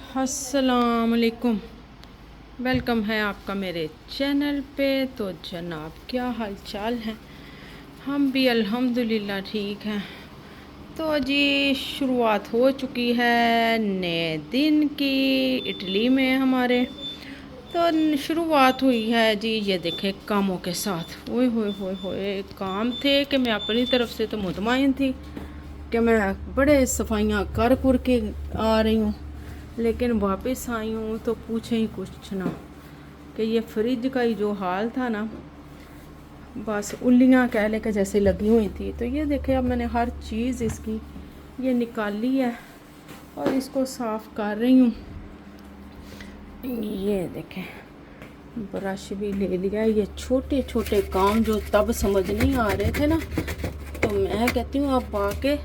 अस्सलाम वालेकुम। वेलकम है आपका मेरे चैनल पे। तो जनाब, क्या हाल चाल है? हम भी अल्हम्दुलिल्लाह ठीक हैं। तो जी शुरुआत हो चुकी है नए दिन की इटली में हमारे। तो शुरुआत हुई है जी, ये देखें, कामों के साथ। ओए होए होए होए, काम थे कि मैं अपनी तरफ से तो मुतमईन थी कि मैं बड़े सफाइयाँ कर के आ रही हूँ, लेकिन वापस आई हूँ तो पूछे ही कुछ ना कि ये फ्रिज का ही जो हाल था ना, बस उल्लियाँ कह ले के जैसे लगी हुई थी। तो ये देखे, अब मैंने हर चीज़ इसकी ये निकाली है और इसको साफ़ कर रही हूँ। ये देखें, ब्रश भी ले लिया। ये छोटे छोटे काम जो तब समझ नहीं आ रहे थे ना, तो मैं कहती हूँ अब आके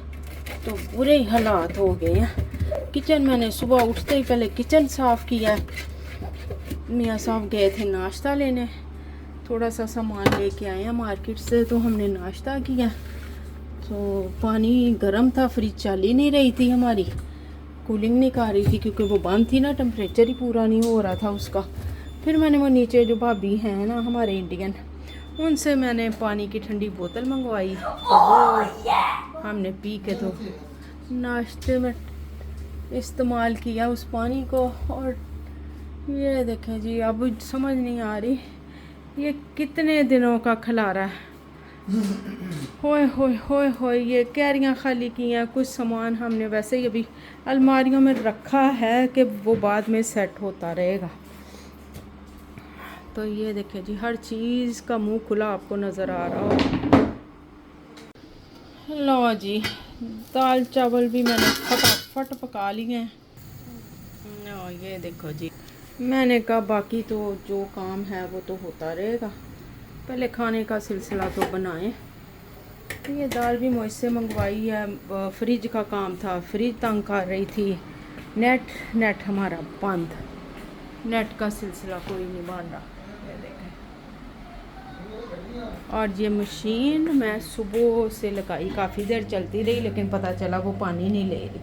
तो बुरे ही हालात हो गए हैं। किचन मैंने सुबह उठते ही पहले किचन साफ़ किया। मियाँ साहब गए थे नाश्ता लेने, थोड़ा सा सामान लेके आए हैं मार्केट से, तो हमने नाश्ता किया। तो पानी गर्म था, फ्रिज चल ही नहीं रही थी हमारी, कूलिंग नहीं कर रही थी क्योंकि वो बंद थी ना, टेम्परेचर ही पूरा नहीं हो रहा था उसका। फिर मैंने वो नीचे जो भाभी हैं ना हमारे इंडियन, उनसे मैंने पानी की ठंडी बोतल मंगवाई। तो वो हमने पी के तो नाश्ते में इस्तेमाल किया उस पानी को। और ये देखें जी, अब समझ नहीं आ रही ये कितने दिनों का खिलारा है। होए होए होए होए, ये कैरियाँ खाली की हैं। कुछ सामान हमने वैसे ही अभी अलमारियों में रखा है कि वो बाद में सेट होता रहेगा। तो ये देखें जी, हर चीज़ का मुंह खुला आपको नज़र आ रहा हो। लो जी, दाल चावल भी मैंने फटाफट पका लिए हैं। ये देखो जी, मैंने कहा बाकी तो जो काम है वो तो होता रहेगा, पहले खाने का सिलसिला तो बनाएं। ये दाल भी मुझसे मंगवाई है, फ्रिज का काम था, फ्रिज तंग कर रही थी। नेट हमारा बंद, नेट का सिलसिला कोई नहीं बन रहा। ये देखें, और ये मशीन मैं सुबह से लगाई, काफ़ी देर चलती रही, लेकिन पता चला वो पानी नहीं ले रही।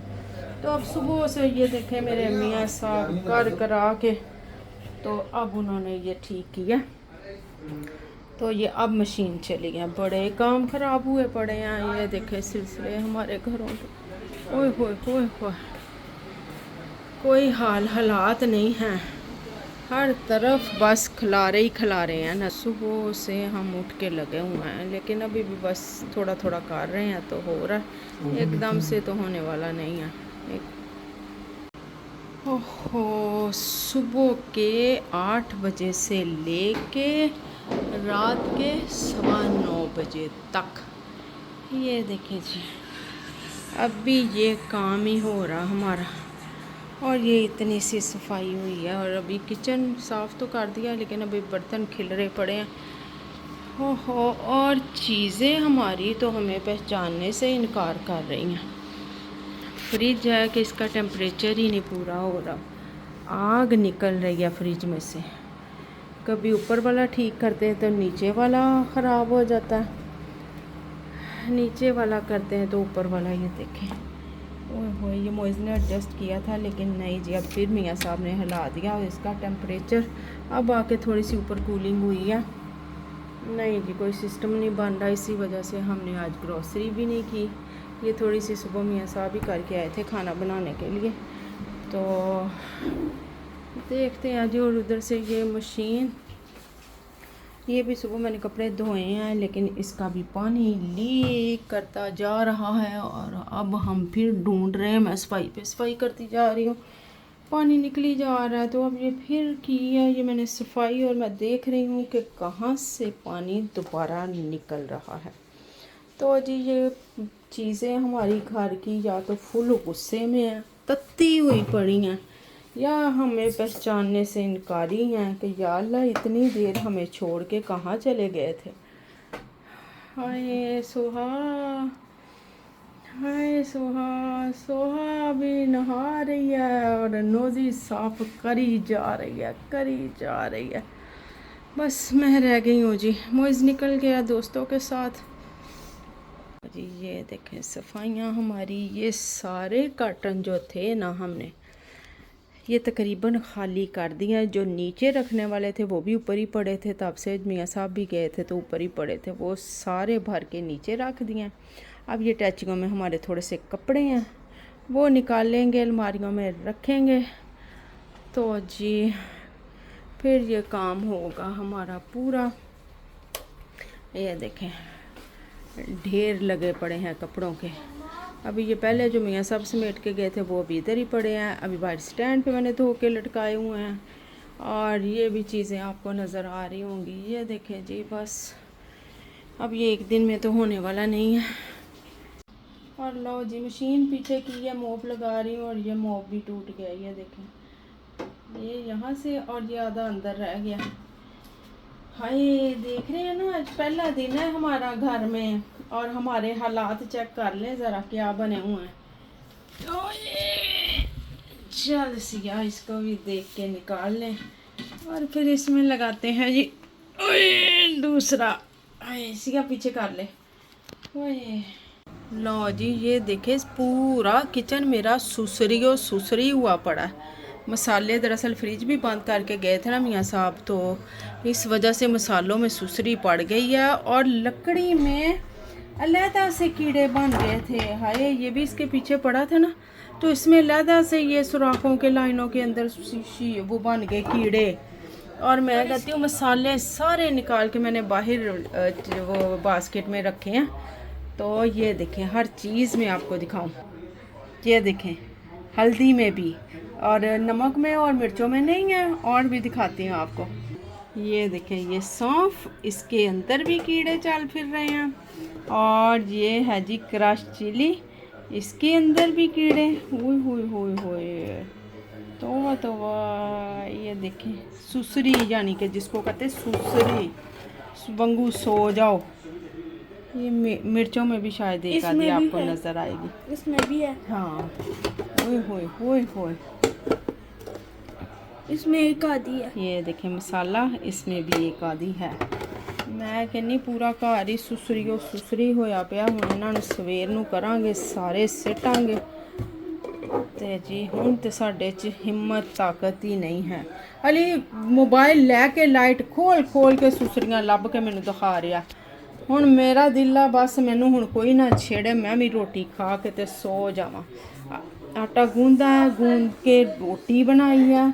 तो अब सुबह से ये देखें मेरे मियाँ साहब कर करा के, तो अब उन्होंने ये ठीक किया। तो ये अब मशीन चली है। बड़े काम ख़राब हुए पड़े हैं, ये देखे सिलसिले हमारे घरों के। ओए होए होए होए, कोई हालात नहीं हैं, हर तरफ बस खिलारे ही खिलारे हैं ना। सुबह से हम उठ के लगे हुए हैं, लेकिन अभी भी बस थोड़ा थोड़ा कर रहे हैं तो हो रहा है, एकदम से तो होने वाला नहीं है। ओहो, सुबह के 8 बजे से लेके रात के 9:15 बजे तक, ये देखिए जी, अभी ये काम ही हो रहा हमारा। और ये इतनी सी सफाई हुई है, और अभी किचन साफ़ तो कर दिया, लेकिन अभी बर्तन खिलरे पड़े हैं। हो, और चीज़ें हमारी तो हमें पहचानने से इनकार कर रही हैं। फ्रिज है कि इसका टेम्परेचर ही नहीं पूरा हो रहा, आग निकल रही है फ्रिज में से। कभी ऊपर वाला ठीक करते हैं तो नीचे वाला ख़राब हो जाता है, नीचे वाला करते हैं तो ऊपर वाला। ये देखें, ओए होए, ये मोइज़ ने एडजस्ट किया था, लेकिन नहीं जी, अब फिर मियाँ साहब ने हिला दिया इसका टेम्परेचर। अब आके थोड़ी सी ऊपर कूलिंग हुई है। नहीं जी, कोई सिस्टम नहीं बन रहा, इसी वजह से हमने आज ग्रॉसरी भी नहीं की। ये थोड़ी सी सुबह मियाँ साहब ही करके आए थे खाना बनाने के लिए, तो देखते हैं जी। और उधर से ये मशीन, ये भी सुबह मैंने कपड़े धोए हैं, लेकिन इसका भी पानी लीक करता जा रहा है। और अब हम फिर ढूंढ रहे हैं, मैं सफाई पे सफाई करती जा रही हूँ, पानी निकली जा रहा है। तो अब ये फिर की है ये मैंने सफाई, और मैं देख रही हूँ कि कहाँ से पानी दोबारा निकल रहा है। तो जी ये चीज़ें हमारी घर की या तो फुल गुस्से में हैं, तत्ती हुई पड़ी हैं, या हमें पहचानने से इनकारी हैं कि या अल्लाह इतनी देर हमें छोड़ के कहाँ चले गए थे। हाय सोहा, हाय सोहा, सोहा अभी नहा रही है और नोज़ी साफ करी जा रही है, करी जा रही है। बस मैं रह गई हूँ जी, मोइज़ निकल गया दोस्तों के साथ जी। ये देखें सफाइयाँ हमारी, ये सारे कर्टन जो थे ना, हमने ये तकरीबन खाली कर दिए। जो नीचे रखने वाले थे वो भी ऊपर ही पड़े थे, तब से मियाँ साहब भी गए थे तो ऊपर ही पड़े थे, वो सारे भर के नीचे रख दिए। अब ये टैचियों में हमारे थोड़े से कपड़े हैं, वो निकालेंगे, अलमारियों में रखेंगे, तो जी फिर ये काम होगा हमारा पूरा। ये देखें ढेर लगे पड़े हैं कपड़ों के। अभी ये पहले जो मियाँ साहब समेट के गए थे वो अभी इधर ही पड़े हैं, अभी बाहर स्टैंड पे मैंने धो के लटकाए हुए हैं। और ये भी चीज़ें आपको नज़र आ रही होंगी, ये देखें जी। बस अब ये एक दिन में तो होने वाला नहीं है। और लो जी मशीन पीछे की है, मोप लगा रही हूँ और ये मोप भी टूट गया, ये देखें, ये यहाँ से और ये आधा अंदर रह गया। हाय देख रहे हैं ना, आज पहला दिन है हमारा घर में और हमारे हालात चेक कर लें ज़रा क्या बने हुए हैं। चल सिया इसको भी देख के निकाल लें और फिर इसमें लगाते हैं जी दूसरा। सिया पीछे कर ले। लो जी ये देखे पूरा किचन मेरा सुसरी हुआ पड़ा है। मसाले दरअसल फ्रिज भी बंद करके गए थे ना मियाँ साहब, तो इस वजह से मसालों में सुसरी पड़ गई है और लकड़ी में अलहदा से कीड़े बन गए थे। हाय ये भी इसके पीछे पड़ा था ना, तो इसमें अलहदा से ये सुराखों के लाइनों के अंदर वो बन गए कीड़े। और मैं कहती हूँ मसाले सारे निकाल के मैंने बाहर वो बास्केट में रखे हैं। तो ये देखें हर चीज़ में आपको दिखाऊं, ये देखें हल्दी में भी और नमक में और मिर्चों में नहीं है, और भी दिखाती हूँ आपको। ये देखें ये सौंफ, इसके अंदर भी कीड़े चल फिर रहे हैं। और ये है जी क्रश चिली, इसके अंदर भी कीड़े। हुए तो ये देखें सुसरी, यानी कि जिसको कहते हैं सुसरी, वंगू सो जाओ। ये मिर्चों में भी शायद एक आधी आपको नज़र आएगी, इसमें भी है। हाँ होए इसमें एक आधी है। ये देखें मसाला, इसमें भी एक आधी है। मैं कहनी पूरा घर ही सुसरी होया पिया। हुण इन्हां सवेर नूं करांगे, सारे सिटांगे ते जी हुण ते साडे च हिम्मत ताकत ही नहीं है। अली मोबाइल लैके लाइट खोल के सुसरियां लभ के मैनूं दिखा रहा। हुण मेरा दिल आ बस मैनूं हुण कोई ना छेड़े, मैं भी रोटी खा के ते सो जावां। आटा गूंदा है, गूंद के रोटी बनाई है,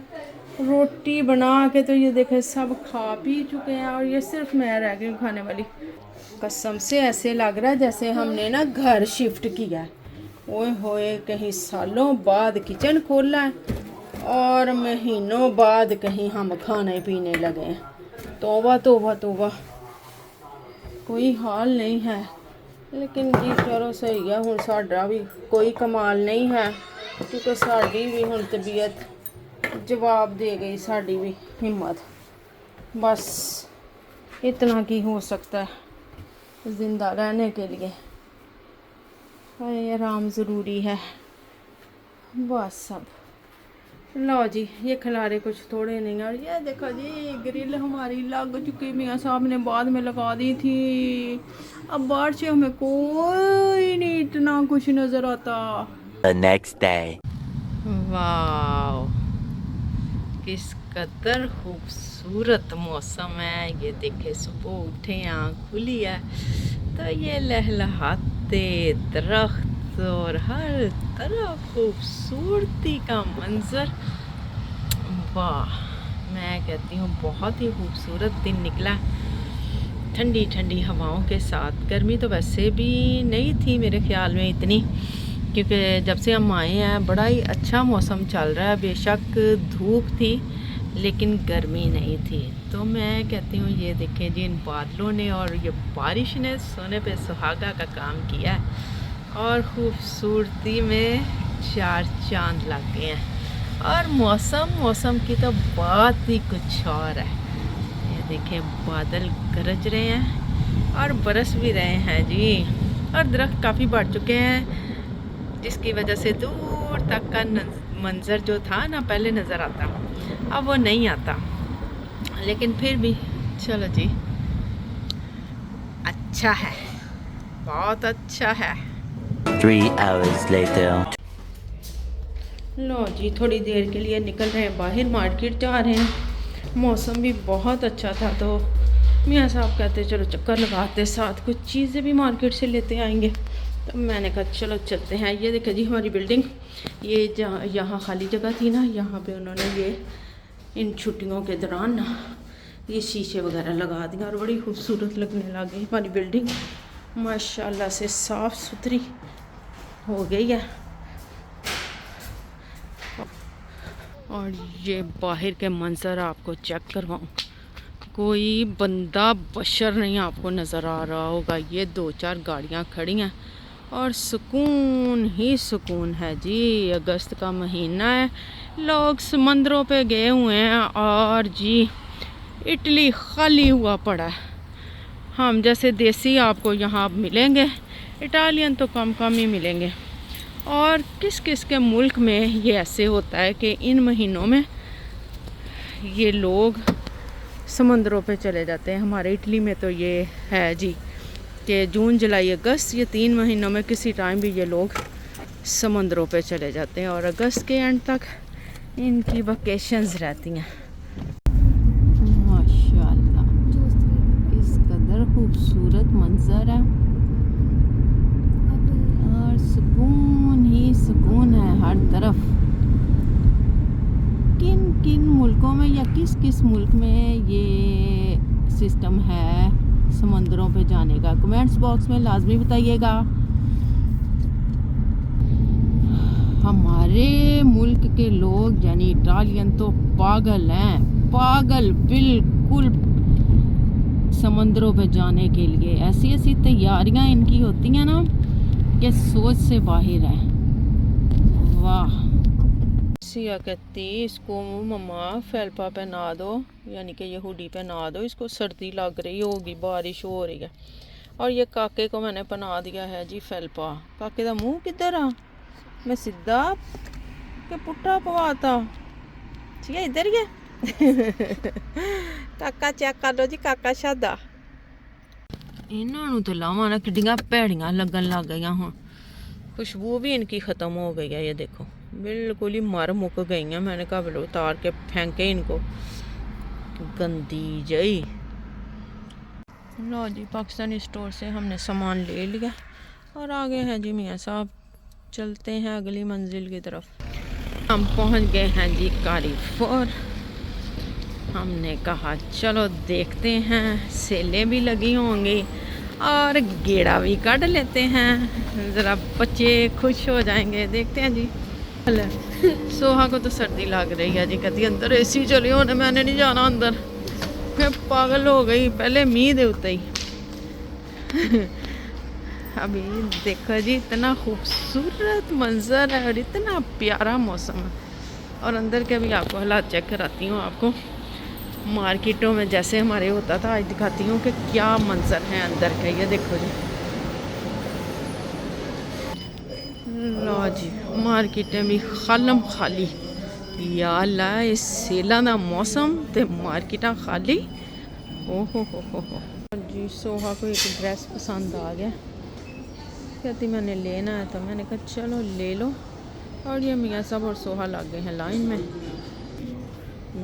रोटी बना के तो ये देखे सब खा पी चुके हैं और ये सिर्फ मैं रह गई खाने वाली। कसम से ऐसे लग रहा है जैसे हमने ना घर शिफ्ट किया है। ओए होए कहीं सालों बाद किचन खोला है और महीनों बाद कहीं हम खाने पीने लगे हैं। तौबा कोई हाल नहीं है। लेकिन जी चलो सही है, हुण साडा भी कोई कमाल नहीं है क्योंकि साड़ी भी हुण तबीयत जवाब दे गई, साड़ी भी हिम्मत। बस इतना की हो सकता है ज़िंदा रहने के लिए। आराम ज़रूरी है बस सब। लो जी ये खिलारे कुछ थोड़े नहीं। और ये देखो जी ग्रिल हमारी लग चुकी, मियाँ साहब ने बाद में लगा दी थी। अब बाहर से हमें कोई नहीं इतना कुछ नज़र आता। The next day. वाह किस कदर खूबसूरत मौसम है। ये देखे सुबह उठे आँख खुली है तो ये लहलहाते दरख्त और हर तरफ खूबसूरती का मंजर। वाह मैं कहती हूँ बहुत ही खूबसूरत दिन निकला, ठंडी ठंडी हवाओं के साथ। गर्मी तो वैसे भी नहीं थी मेरे ख्याल में इतनी, क्योंकि जब से हम आए हैं बड़ा ही अच्छा मौसम चल रहा है। बेशक धूप थी लेकिन गर्मी नहीं थी। तो मैं कहती हूँ ये देखें जी इन बादलों ने और ये बारिश ने सोने पे सुहागा का काम किया है और खूबसूरती में चार चांद लग गए हैं। और मौसम की तो बात ही कुछ और है। ये देखें बादल गरज रहे हैं और बरस भी रहे हैं जी। और दरख्त काफ़ी बढ़ चुके हैं जिसकी वजह से दूर तक का मंज़र जो था ना पहले नज़र आता, अब वो नहीं आता। लेकिन फिर भी चलो जी अच्छा है, बहुत अच्छा है। 3 hours later. लो जी, थोड़ी देर के लिए निकल रहे हैं बाहर, मार्केट जा रहे हैं। मौसम भी बहुत अच्छा था तो मियाँ साहब कहते चलो चक्कर लगाते, साथ कुछ चीज़ें भी मार्केट से लेते आएंगे। तो मैंने कहा चलो चलते हैं। ये देखिए जी हमारी बिल्डिंग, ये जहाँ यहाँ खाली जगह थी ना, यहाँ पे उन्होंने ये इन छुट्टियों के दौरान ना ये शीशे वगैरह लगा दिए और बड़ी खूबसूरत लगने लगी हमारी बिल्डिंग। माशाल्लाह से साफ़ सुथरी हो गई है। और ये बाहर के मंजर आपको चेक करवाऊँ, कोई बंदा बशर नहीं आपको नज़र आ रहा होगा। ये 2-4 गाड़ियाँ खड़ी हैं और सुकून ही सुकून है जी। अगस्त का महीना है, लोग समंदरों पे गए हुए हैं और जी इटली खाली हुआ पड़ा है। हम जैसे देसी आपको यहाँ मिलेंगे, इटालियन तो कम कम ही मिलेंगे। और किस किस के मुल्क में ये ऐसे होता है कि इन महीनों में ये लोग समंदरों पे चले जाते हैं। हमारे इटली में तो ये है जी कि जून जुलाई अगस्त ये 3 महीनों में किसी टाइम भी ये लोग समंदरों पे चले जाते हैं और अगस्त के एंड तक इनकी वकेशंस रहती हैं। माशाल्लाह किस कदर खूबसूरत मंजर है और सुकून ही सुकून है हर तरफ। किन किन मुल्कों में या किस किस मुल्क में ये सिस्टम है समंदरों पे जाने का, कमेंट्स बॉक्स में लाजमी बताइएगा। हमारे मुल्क के लोग यानी इटालियन तो पागल हैं, पागल बिल्कुल समंदरों पे जाने के लिए। ऐसी ऐसी तैयारियां इनकी होती हैं ना कि सोच से बाहर है। वाह। सिया कहती इसको मम्मा फेल्पा पहना दो, यानी कि ये हुडी पहना दो, इसको सर्दी लग रही होगी, बारिश हो रही है। और ये काके को मैंने पहना दिया है जी फेल्पा। काके का मुंह किधर आ, मैं सीधा के पुट्ठा पवाता ठीक है, इधर ही है। काका चेक कर लो जी, काका शादा। इन्हों तो लावा ना किड्डियां भैड़ियां लगन लग गई हुण, खुशबू भी इनकी ख़त्म हो गई है। ये देखो बिल्कुल ही मर मुक गई हैं। मैंने कहा बोलो उतार के फेंके इनको, गंदी जई। लो जी पाकिस्तानी स्टोर से हमने सामान ले लिया और आगे हैं जी मियाँ साहब। चलते हैं अगली मंजिल की तरफ। हम पहुँच गए हैं जी कारीफोर। हमने कहा चलो देखते हैं, सेलें भी लगी होंगी और गेड़ा भी काट लेते हैं, ज़रा बच्चे खुश हो जाएंगे। देखते हैं जी। सोहा को तो सर्दी लग रही है जी, कहती अंदर एसी चली होने, मैंने नहीं जाना अंदर। मैं पागल हो गई पहले मीह दे उते ही। अभी देखो जी इतना खूबसूरत मंजर है और इतना प्यारा मौसम है। और अंदर के भी आपको हालात चेक कराती हूँ, आपको मार्केटों में जैसे हमारे होता था आज दिखाती हूँ कि क्या मंजर है अंदर के। ये देखो जी, लो जी मार्केटें भी खालम खाली। या अल्लाह इस सेला दा मौसम ते मार्केटां खाली। ओहो हो जी। सोहा को एक ड्रेस पसंद आ गया, कहती मैंने लेना है, तो मैंने कहा चलो ले लो। और ये मियाँ साहब और सोहा लग गए हैं लाइन में।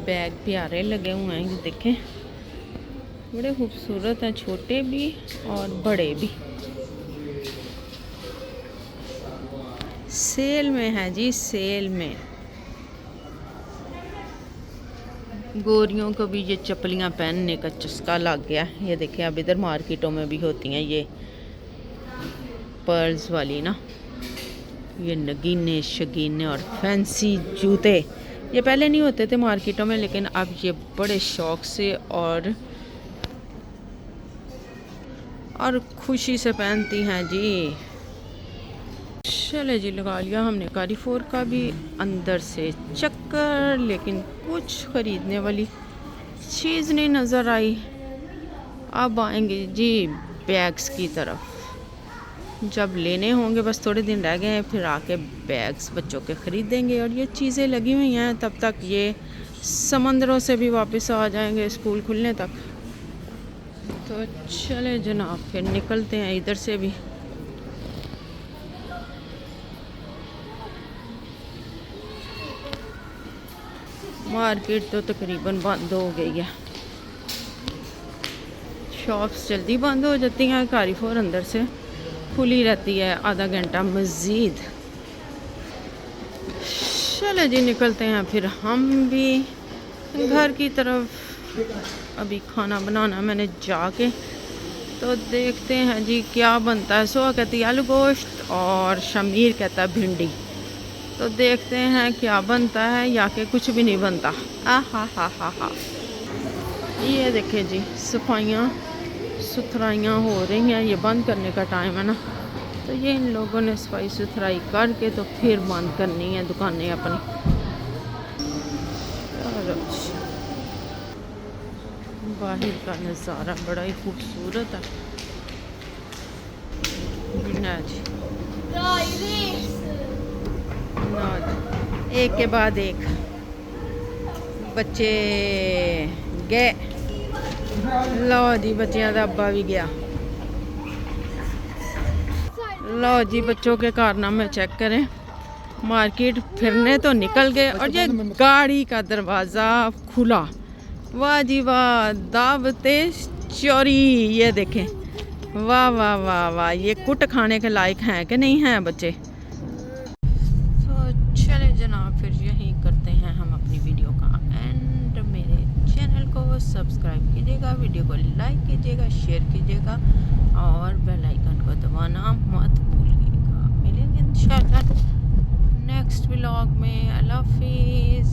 बैग प्यारे लगे हुए हैं, ये देखें बड़े खूबसूरत हैं, छोटे भी और बड़े भी। सेल में है जी, सेल में। गोरियों को भी ये चप्पलियाँ पहनने का चस्का लग गया। ये देखें अब इधर मार्केटों में भी होती हैं ये पर्ल्स वाली ना, ये नगीने शगीने और फैंसी जूते। ये पहले नहीं होते थे मार्केटों में, लेकिन अब ये बड़े शौक से और खुशी से पहनती हैं जी। चले जी लगा लिया हमने कारीफोर का भी अंदर से चक्कर, लेकिन कुछ ख़रीदने वाली चीज़ नहीं नज़र आई। अब आएंगे जी बैग्स की तरफ। जब लेने होंगे, बस थोड़े दिन रह गए हैं, फिर आके बैग्स बच्चों के ख़रीदेंगे। और ये चीज़ें लगी हुई हैं, तब तक ये समंदरों से भी वापस आ जाएंगे स्कूल खुलने तक। तो चले जनाब फिर निकलते हैं इधर से भी। मार्केट तो तकरीबन बंद हो गई है, शॉप्स जल्दी बंद हो जाती हैं, कारफोर अंदर से खुली रहती है आधा घंटा मज़ीद। चलो जी निकलते हैं फिर हम भी घर की तरफ। अभी खाना बनाना मैंने जाके, तो देखते हैं जी क्या बनता है। सोहा कहती है आलू गोश्त और शमीर कहता है भिंडी। तो देखते हैं क्या बनता है, या कि कुछ भी नहीं बनता। आ हा हा हा हा। ये देखें जी सफाइयाँ सुथराइयाँ हो रही हैं, ये बंद करने का टाइम है ना, तो ये इन लोगों ने सफाई सुथराई करके तो फिर बंद करनी है दुकानें अपनी। बाहर का नज़ारा बड़ा ही खूबसूरत है ना जी। ना जी, एक के बाद एक बच्चे गए। लो जी बच्चियां का अब्बा भी गया। लो जी बच्चों के कारनामे चेक करें, मार्केट फिरने तो निकल गए और ये गाड़ी का दरवाज़ा खुला। वाह जी वाह, दावते चोरी। ये देखें, वाह वाह वाह वाह, ये कुट खाने के लायक हैं कि नहीं हैं बच्चे। तो चले जनाब फिर यही करते हैं हम अपनी वीडियो का एंड। मेरे चैनल को सब्सक्राइब कीजिएगा, वीडियो को लाइक कीजिएगा, शेयर कीजिएगा और बेल आइकन को दबाना मत भूलिएगा। मिलेंगे इंशाल्लाह नेक्स्ट व्लॉग में। अल्लाह हाफिज़।